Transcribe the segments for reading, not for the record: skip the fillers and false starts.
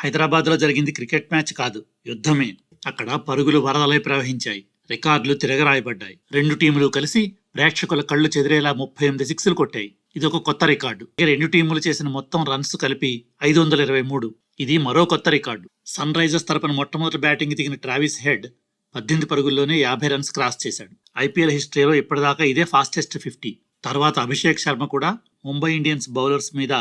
హైదరాబాద్లో జరిగింది cricket match కాదు, యుద్ధమే. అక్కడ పరుగులు వరదలై ప్రవహించాయి, రికార్డులు తిరగరాయబడ్డాయి. రెండు టీములు కలిసి ప్రేక్షకుల కళ్లు చెదిరేలా 38 సిక్స్లు కొట్టాయి. ఇది ఒక కొత్త రికార్డు. రెండు టీములు చేసిన మొత్తం రన్స్ కలిపి 523. ఇది మరో కొత్త రికార్డు. సన్ రైజర్స్ తరపున మొట్టమొదటి బ్యాటింగ్ దిగిన ట్రావిస్ హెడ్ 18 పరుగుల్లోనే 50 రన్స్ క్రాస్ చేశాడు. ఐపీఎల్ హిస్టరీలో ఇప్పటిదాకా ఇదే ఫాస్టెస్ట్ 50. తర్వాత అభిషేక్ శర్మ కూడా ముంబై ఇండియన్స్ బౌలర్స్ మీద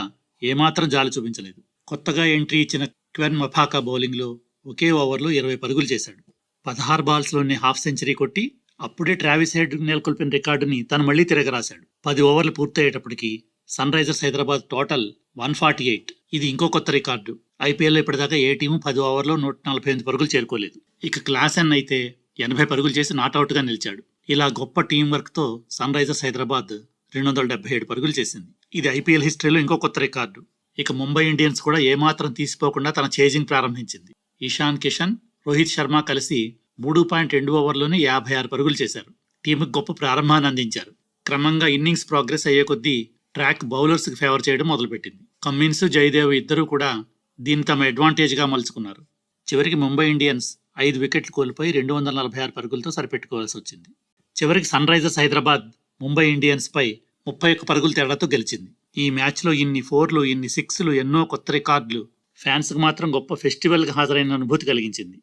ఏమాత్రం జాలి చూపించలేదు. కొత్తగా ఎంట్రీ ఇచ్చిన క్వెన్ మఫాకా బౌలింగ్లో ఒకే ఓవర్లో 20 పరుగులు చేశాడు. 16 బాల్స్లోనే హాఫ్ సెంచరీ కొట్టి అప్పుడే ట్రావిస్ హెడ్ నెలకొల్పిన రికార్డుని తను మళ్లీ తిరగరాశాడు. 10 ఓవర్లు పూర్తయ్యేటప్పటికి సన్ రైజర్స్ హైదరాబాద్ టోటల్ 148. ఇది ఇంకో కొత్త రికార్డు. ఐపీఎల్లో ఇప్పటిదాకా ఏ టీము 10 ఓవర్లో 148 పరుగులు చేరుకోలేదు. ఇక క్లాసెన్ అయితే 80 పరుగులు చేసి నాట్అవుట్గా నిలిచాడు. ఇలా గొప్ప టీం వర్క్తో సన్ రైజర్స్ హైదరాబాద్ 277 పరుగులు చేసింది. ఇది ఐపీఎల్ హిస్టరీలో ఇంకో కొత్త రికార్డు. ఇక ముంబై ఇండియన్స్ కూడా ఏమాత్రం తీసిపోకుండా తన చేజింగ్ ప్రారంభించింది. ఇషాన్ కిషన్, రోహిత్ శర్మ కలిసి 3.2 ఓవర్లోనే 56 పరుగులు చేశారు. టీముకు గొప్ప ప్రారంభాన్ని అందించారు. క్రమంగా ఇన్నింగ్స్ ప్రోగ్రెస్ అయ్యే కొద్దీ ట్రాక్ బౌలర్స్కి ఫేవర్ చేయడం మొదలుపెట్టింది. కమ్మిన్స్, జయదేవ్ ఇద్దరూ కూడా దీన్ని తమ అడ్వాంటేజ్గా మలుచుకున్నారు. చివరికి ముంబై ఇండియన్స్ 5 వికెట్లు కోల్పోయి 246 పరుగులతో సరిపెట్టుకోవాల్సి వచ్చింది. చివరికి sunrisers Hyderabad Mumbai Indians పై 31 పరుగుల తేడాతో గెలిచింది. ఈ మ్యాచ్లో ఇన్ని 4లు, ఇన్ని 6లు, ఎన్నో కొత్త రికార్డులు ఫ్యాన్స్కి మాత్రం గొప్ప ఫెస్టివల్గా హాజరైన అనుభూతి కలిగించింది.